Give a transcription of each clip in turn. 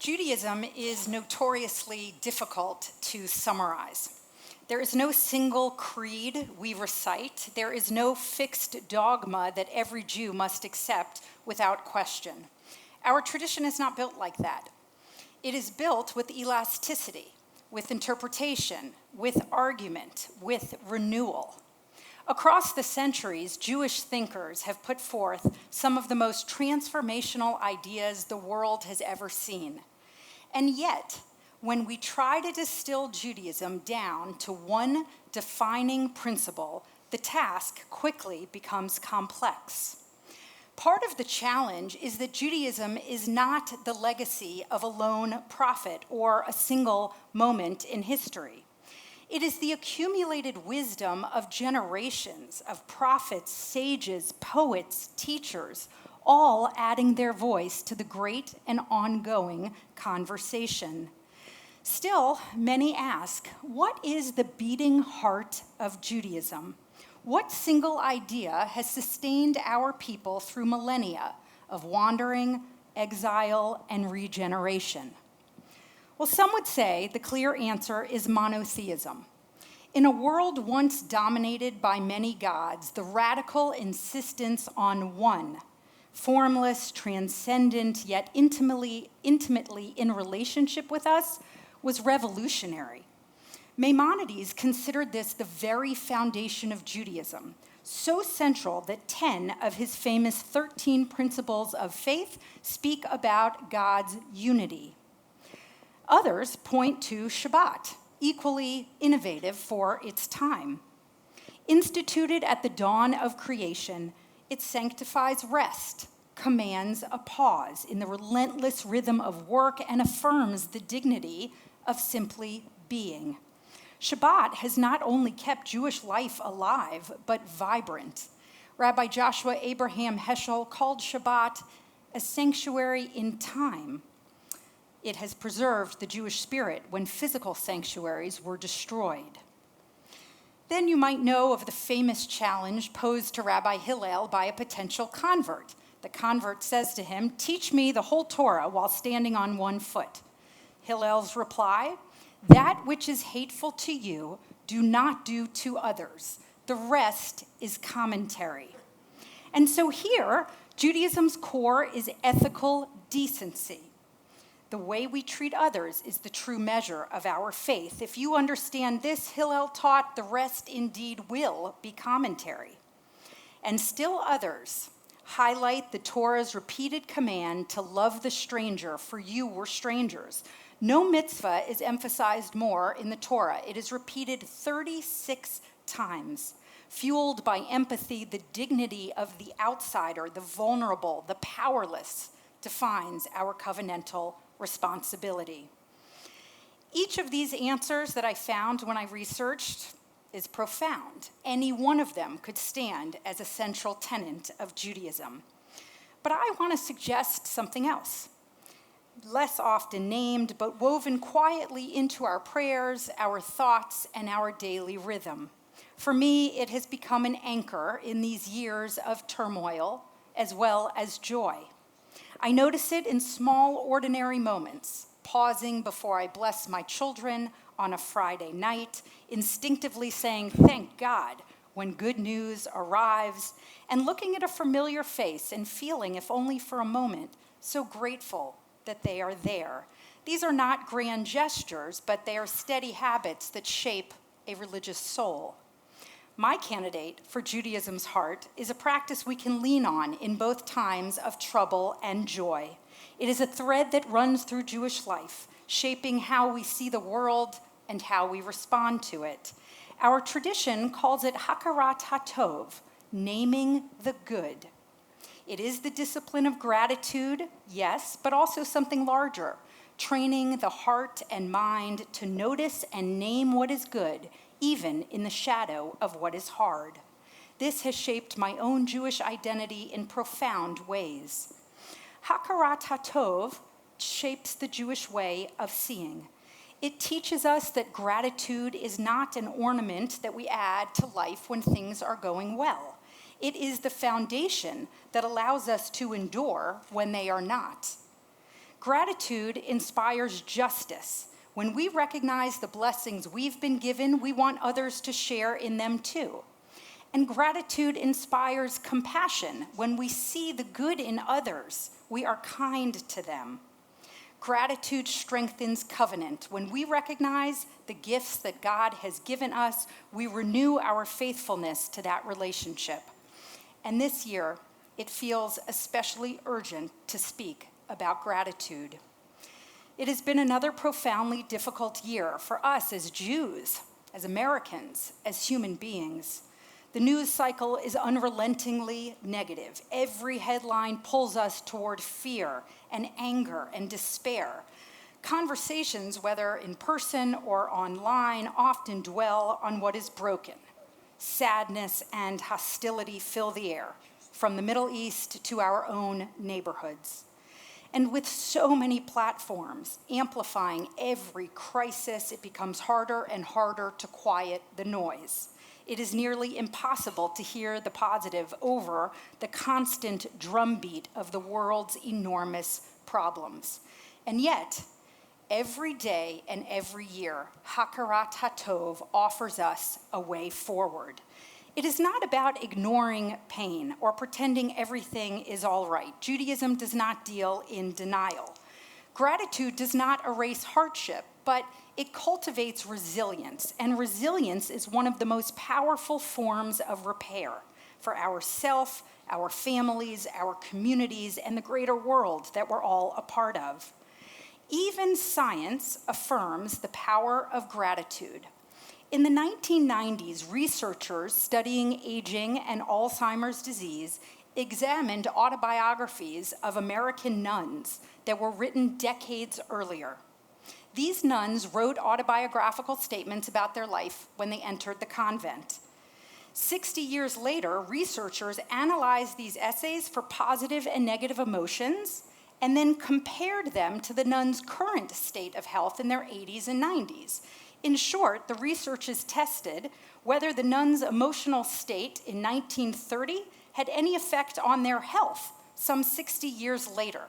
Judaism is notoriously difficult to summarize. There is no single creed we recite. There is no fixed dogma that every Jew must accept without question. Our tradition is not built like that. It is built with elasticity, with interpretation, with argument, with renewal. Across the centuries, Jewish thinkers have put forth some of the most transformational ideas the world has ever seen. And yet, when we try to distill Judaism down to one defining principle, the task quickly becomes complex. Part of the challenge is that Judaism is not the legacy of a lone prophet or a single moment in history. It is the accumulated wisdom of generations of prophets, sages, poets, teachers, all adding their voice to the great and ongoing conversation. Still, many ask, what is the beating heart of Judaism? What single idea has sustained our people through millennia of wandering, exile, and regeneration? Well, some would say the clear answer is monotheism. In a world once dominated by many gods, the radical insistence on one, formless, transcendent, yet intimately in relationship with us, was revolutionary. Maimonides considered this the very foundation of Judaism, so central that 10 of his famous 13 principles of faith speak about God's unity. Others point to Shabbat, equally innovative for its time. Instituted at the dawn of creation, it sanctifies rest, commands a pause in the relentless rhythm of work, and affirms the dignity of simply being. Shabbat has not only kept Jewish life alive, but vibrant. Rabbi Joshua Abraham Heschel called Shabbat a sanctuary in time. It has preserved the Jewish spirit when physical sanctuaries were destroyed. Then you might know of the famous challenge posed to Rabbi Hillel by a potential convert. The convert says to him, "Teach me the whole Torah while standing on one foot." Hillel's reply, "That which is hateful to you, do not do to others. The rest is commentary." And so here, Judaism's core is ethical decency. The way we treat others is the true measure of our faith. If you understand this, Hillel taught, the rest indeed will be commentary. And still others highlight the Torah's repeated command to love the stranger, for you were strangers. No mitzvah is emphasized more in the Torah. It is repeated 36 times, fueled by empathy. The dignity of the outsider, the vulnerable, the powerless defines our covenantal responsibility. Each of these answers that I found when I researched is profound. Any one of them could stand as a central tenet of Judaism. But I want to suggest something else, less often named, but woven quietly into our prayers, our thoughts, and our daily rhythm. For me, it has become an anchor in these years of turmoil as well as joy. I notice it in small, ordinary moments, pausing before I bless my children on a Friday night, instinctively saying, "Thank God," when good news arrives, and looking at a familiar face and feeling, if only for a moment, so grateful that they are there. These are not grand gestures, but they are steady habits that shape a religious soul. My candidate for Judaism's heart is a practice we can lean on in both times of trouble and joy. It is a thread that runs through Jewish life, shaping how we see the world and how we respond to it. Our tradition calls it hakarat hatov, naming the good. It is the discipline of gratitude, yes, but also something larger, training the heart and mind to notice and name what is good, even in the shadow of what is hard. This has shaped my own Jewish identity in profound ways. Hakarat hatov shapes the Jewish way of seeing. It teaches us that gratitude is not an ornament that we add to life when things are going well. It is the foundation that allows us to endure when they are not. Gratitude inspires justice. When we recognize the blessings we've been given, we want others to share in them too. And gratitude inspires compassion. When we see the good in others, we are kind to them. Gratitude strengthens covenant. When we recognize the gifts that God has given us, we renew our faithfulness to that relationship. And this year, it feels especially urgent to speak about gratitude. It has been another profoundly difficult year for us as Jews, as Americans, as human beings. The news cycle is unrelentingly negative. Every headline pulls us toward fear and anger and despair. Conversations, whether in person or online, often dwell on what is broken. Sadness and hostility fill the air, from the Middle East to our own neighborhoods. And with so many platforms amplifying every crisis, it becomes harder and harder to quiet the noise. It is nearly impossible to hear the positive over the constant drumbeat of the world's enormous problems. And yet, every day and every year, Hakarat HaTov offers us a way forward. It is not about ignoring pain or pretending everything is all right. Judaism does not deal in denial. Gratitude does not erase hardship, but it cultivates resilience, and resilience is one of the most powerful forms of repair for ourselves, our families, our communities, and the greater world that we're all a part of. Even science affirms the power of gratitude. In the 1990s, researchers studying aging and Alzheimer's disease examined autobiographies of American nuns that were written decades earlier. These nuns wrote autobiographical statements about their life when they entered the convent. 60 years later, researchers analyzed these essays for positive and negative emotions and then compared them to the nuns' current state of health in their 80s and 90s. In short, the researchers tested whether the nuns' emotional state in 1930 had any effect on their health some 60 years later.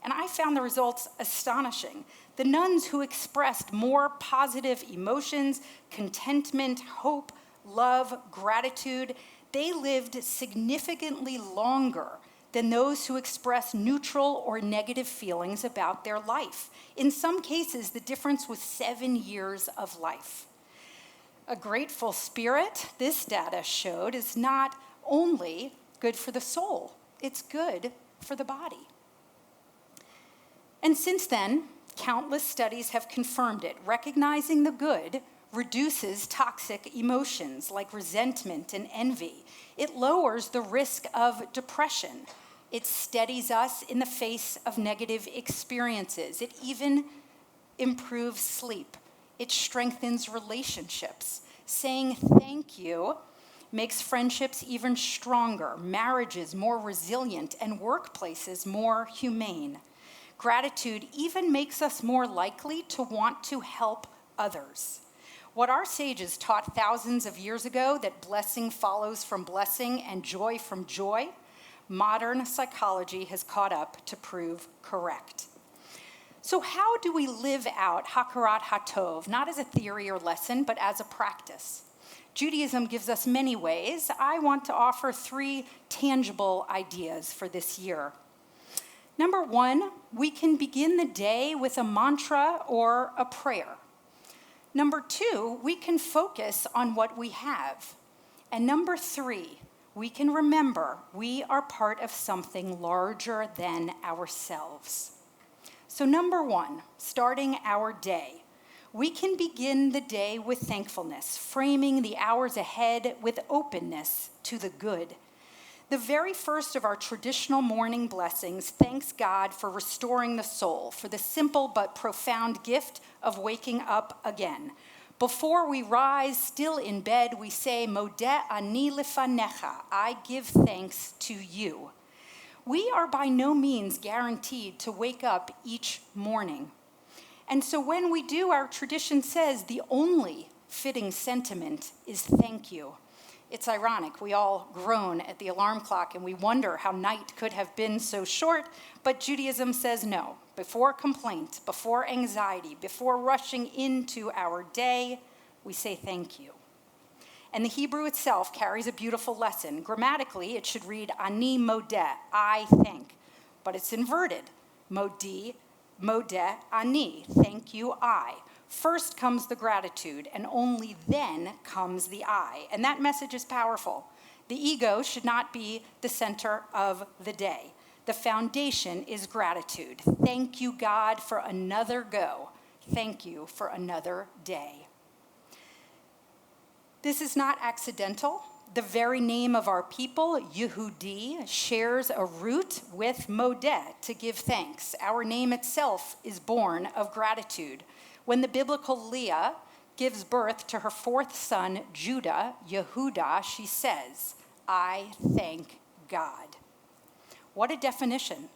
And I found the results astonishing. The nuns who expressed more positive emotions, contentment, hope, love, gratitude, they lived significantly longer than those who expressed neutral or negative feelings about their life. In some cases, the difference was 7 years of life. A grateful spirit, this data showed, is not only good for the soul, it's good for the body. And since then, countless studies have confirmed it. Recognizing the good reduces toxic emotions like resentment and envy. It lowers the risk of depression. It steadies us in the face of negative experiences. It even improves sleep. It strengthens relationships. Saying thank you makes friendships even stronger, marriages more resilient, and workplaces more humane. Gratitude even makes us more likely to want to help others. What our sages taught thousands of years ago, that blessing follows from blessing and joy from joy, modern psychology has caught up to prove correct. So how do we live out Hakarat HaTov, not as a theory or lesson, but as a practice? Judaism gives us many ways. I want to offer 3 tangible ideas for this year. Number 1, we can begin the day with a mantra or a prayer. Number 2, we can focus on what we have. And number 3, we can remember we are part of something larger than ourselves. So number 1, starting our day. We can begin the day with thankfulness, framing the hours ahead with openness to the good. The very first of our traditional morning blessings thanks God for restoring the soul, for the simple but profound gift of waking up again. Before we rise, still in bed, we say, Modeh ani lefanecha, I give thanks to you. We are by no means guaranteed to wake up each morning. And so when we do, our tradition says the only fitting sentiment is thank you. It's ironic, we all groan at the alarm clock and we wonder how night could have been so short, but Judaism says no. before complaint, before anxiety, before rushing into our day, we say thank you. And the Hebrew itself carries a beautiful lesson. Grammatically, it should read ani modeh, I thank. But it's inverted. Modeh, ani, thank you, I. First comes the gratitude, and only then comes the I. And that message is powerful. The ego should not be the center of the day. The foundation is gratitude. Thank you, God, for another go. Thank you for another day. This is not accidental. The very name of our people, Yehudi, shares a root with modeh, to give thanks. Our name itself is born of gratitude. When the biblical Leah gives birth to her fourth son, Judah, Yehudah, she says, I thank God. What a definition.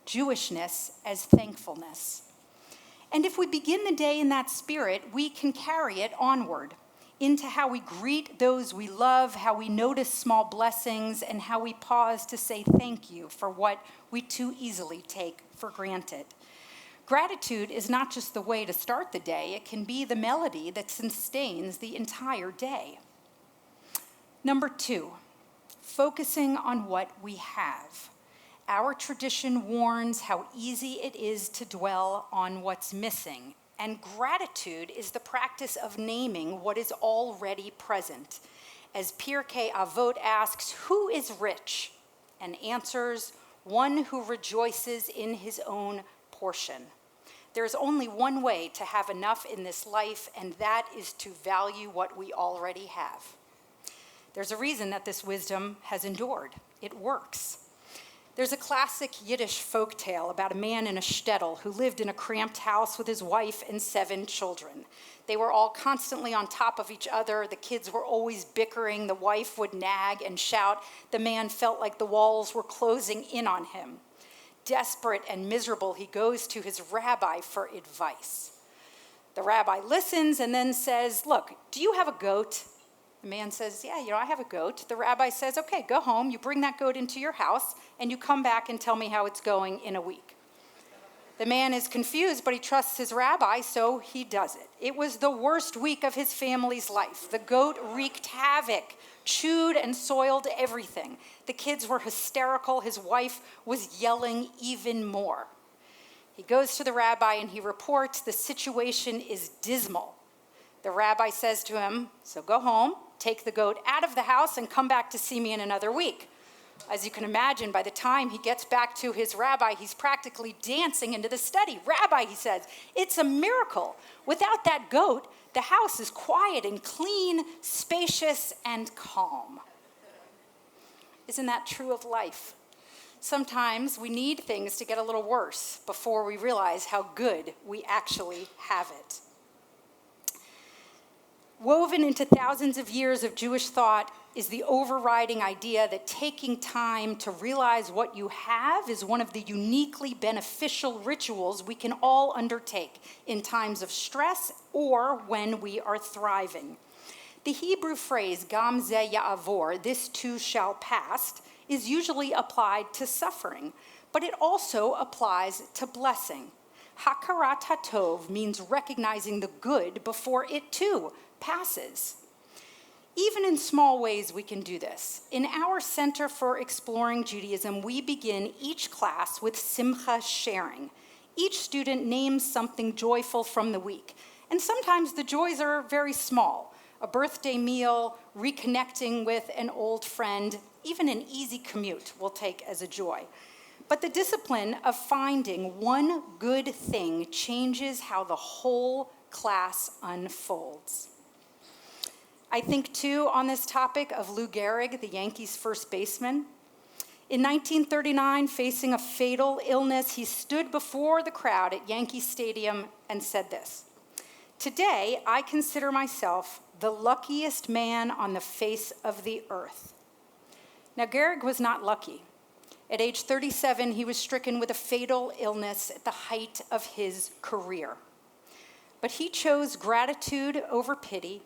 Jewishness as thankfulness. And if we begin the day in that spirit, we can carry it onward into how we greet those we love, how we notice small blessings, and how we pause to say thank you for what we too easily take for granted. Gratitude is not just the way to start the day, it can be the melody that sustains the entire day. Number 2, focusing on what we have. Our tradition warns how easy it is to dwell on what's missing, and gratitude is the practice of naming what is already present. As Pirkei Avot asks, who is rich? And answers, one who rejoices in his own portion. There's only one way to have enough in this life, and that is to value what we already have. There's a reason that this wisdom has endured. It works. There's a classic Yiddish folktale about a man in a shtetl who lived in a cramped house with his wife and 7 children. They were all constantly on top of each other. The kids were always bickering. The wife would nag and shout. The man felt like the walls were closing in on him. Desperate and miserable, he goes to his rabbi for advice. The rabbi listens and then says, look, do you have a goat? The man says, yeah, I have a goat. The rabbi says, okay, go home. You bring that goat into your house, and you come back and tell me how it's going in a week. The man is confused, but he trusts his rabbi, so he does it. It was the worst week of his family's life. The goat wreaked havoc, chewed and soiled everything. The kids were hysterical. His wife was yelling even more. He goes to the rabbi and he reports the situation is dismal. The rabbi says to him, so go home, take the goat out of the house, and come back to see me in another week. As you can imagine, by the time he gets back to his rabbi, he's practically dancing into the study. Rabbi, he says, it's a miracle. Without that goat, the house is quiet and clean, spacious and calm. Isn't that true of life? Sometimes we need things to get a little worse before we realize how good we actually have it. Woven into thousands of years of Jewish thought is the overriding idea that taking time to realize what you have is one of the uniquely beneficial rituals we can all undertake in times of stress or when we are thriving. The Hebrew phrase, Gam ze ya'avor, this too shall pass, is usually applied to suffering, but it also applies to blessing. Hakarat hatov means recognizing the good before it too passes. Even in small ways, we can do this. In our Center for Exploring Judaism, we begin each class with simcha sharing. Each student names something joyful from the week, and sometimes the joys are very small. A birthday meal, reconnecting with an old friend, even an easy commute we'll take as a joy. But the discipline of finding one good thing changes how the whole class unfolds. I think, too, on this topic of Lou Gehrig, the Yankees' first baseman. In 1939, facing a fatal illness, he stood before the crowd at Yankee Stadium and said this, "Today, I consider myself the luckiest man on the face of the earth." Now, Gehrig was not lucky. At age 37, he was stricken with a fatal illness at the height of his career. But he chose gratitude over pity,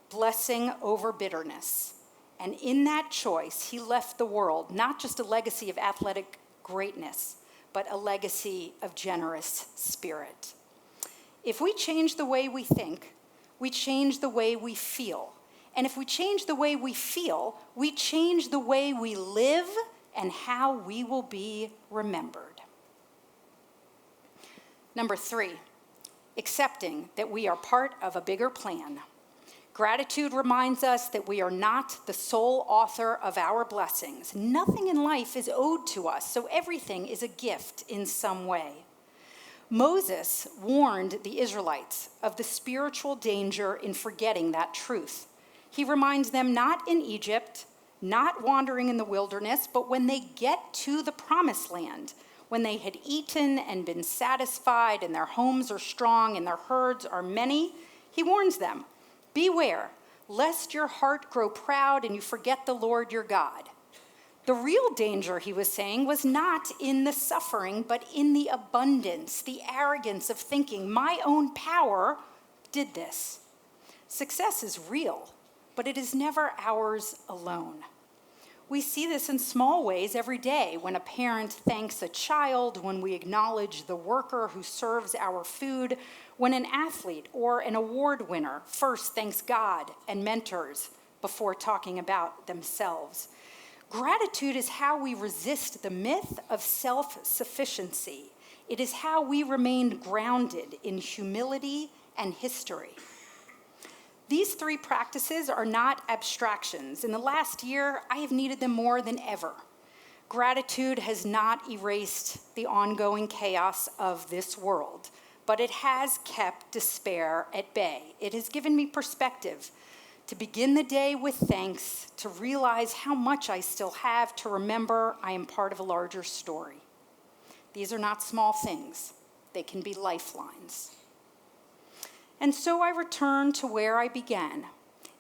blessing over bitterness. And in that choice, he left the world not just a legacy of athletic greatness, but a legacy of generous spirit. If we change the way we think, we change the way we feel. And if we change the way we feel, we change the way we live and how we will be remembered. Number 3, accepting that we are part of a bigger plan. Gratitude reminds us that we are not the sole author of our blessings. Nothing in life is owed to us, so everything is a gift in some way. Moses warned the Israelites of the spiritual danger in forgetting that truth. He reminds them not in Egypt, not wandering in the wilderness, but when they get to the promised land, when they had eaten and been satisfied and their homes are strong and their herds are many, he warns them, beware, lest your heart grow proud and you forget the Lord your God. The real danger, he was saying, was not in the suffering, but in the abundance, the arrogance of thinking, my own power did this. Success is real, but it is never ours alone. We see this in small ways every day, when a parent thanks a child, when we acknowledge the worker who serves our food, when an athlete or an award winner first thanks God and mentors before talking about themselves. Gratitude is how we resist the myth of self-sufficiency. It is how we remain grounded in humility and history. These 3 practices are not abstractions. In the last year, I have needed them more than ever. Gratitude has not erased the ongoing chaos of this world, but it has kept despair at bay. It has given me perspective to begin the day with thanks, to realize how much I still have, to remember I am part of a larger story. These are not small things. They can be lifelines. And so I return to where I began.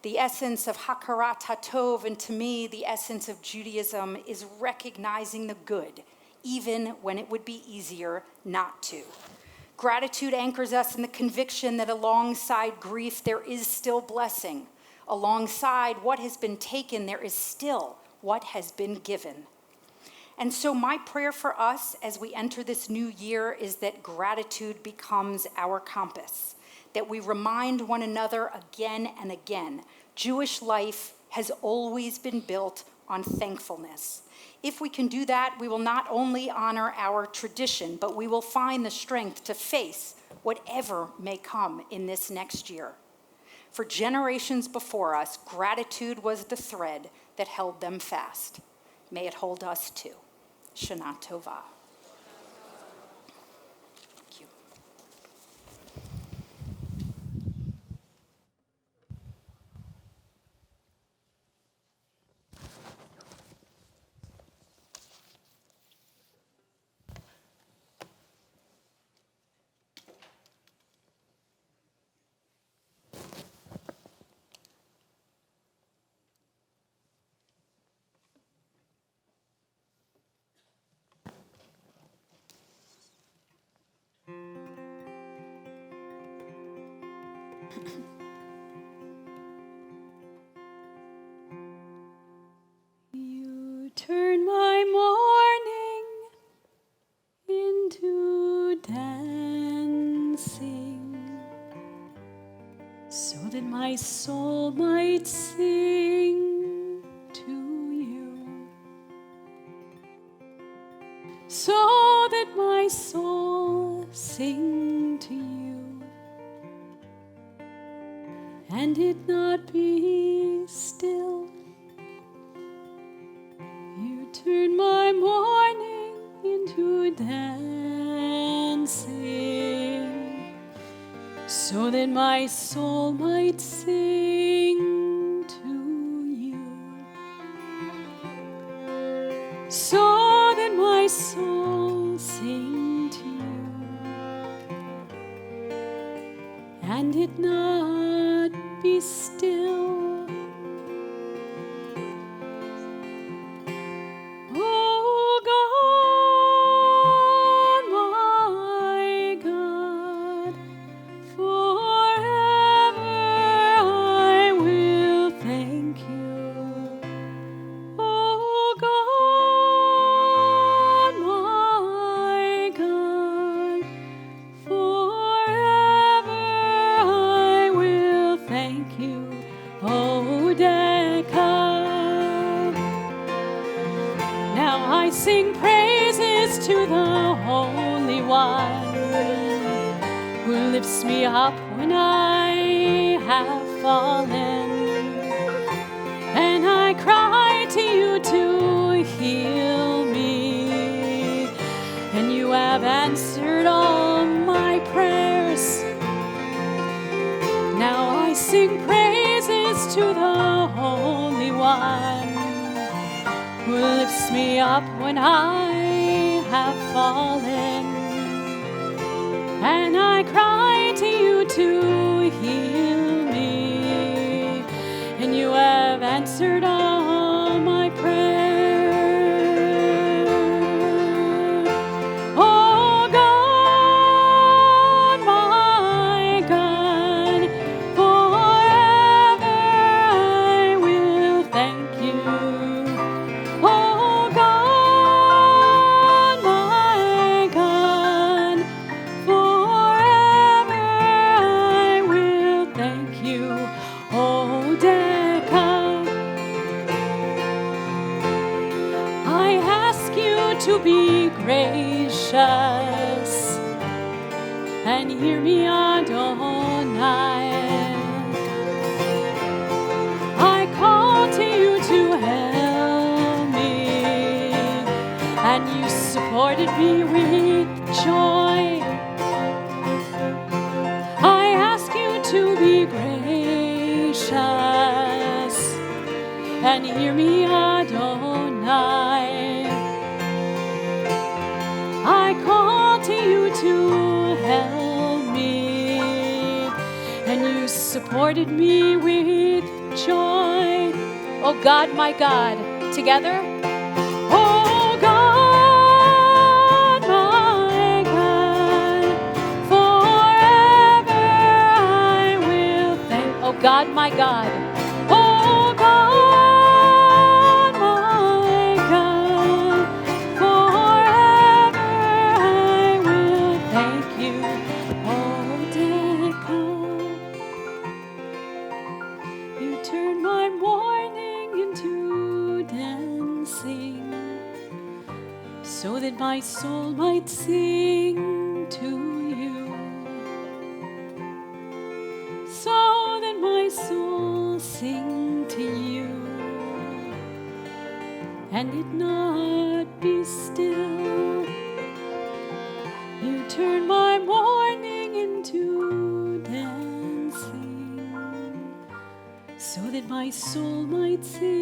The essence of Hakarat HaTov, and to me, the essence of Judaism, is recognizing the good, even when it would be easier not to. Gratitude anchors us in the conviction that alongside grief, there is still blessing. Alongside what has been taken, there is still what has been given. And so my prayer for us as we enter this new year is that gratitude becomes our compass, that we remind one another again and again, Jewish life has always been built on thankfulness. If we can do that, we will not only honor our tradition, but we will find the strength to face whatever may come in this next year. For generations before us, gratitude was the thread that held them fast. May it hold us too. Shana Tova. Thank you. You turn my morning into dancing, so that my soul might sing to you, so that my soul sing to you, and it not be still. You turn my morning into dancing, so that my soul might sing to you, so that my soul sing to you, and it not be still. Oh God, my God, forever I will thank you. Oh God, my who lifts me up when I have fallen. And I cry to you to heal me, and you have answered all my prayers. Now I sing praises to the Holy One, who lifts me up when I have fallen. And I cry to you to heal me, and you have answered all my prayers. Oh God, my God, forever I will thank you. Oh God, my God, forever I will thank you. Oh Decca, I ask you to be gracious and hear me, Adonai. I call to you to help me, and you supported me with joy. I ask you to be gracious and hear me, Adonai. I call to you to help me, and you supported me with joy. Oh God, my God, together. Oh God, my God, forever I will thank. Oh God, my God. Oh God, my God, forever I will thank you. Oh Decca, you turn my mourning into dancing, so that my soul might sing to you, so that my soul sing to you, and it not be still. You turn my mourning into dancing, so that my soul might sing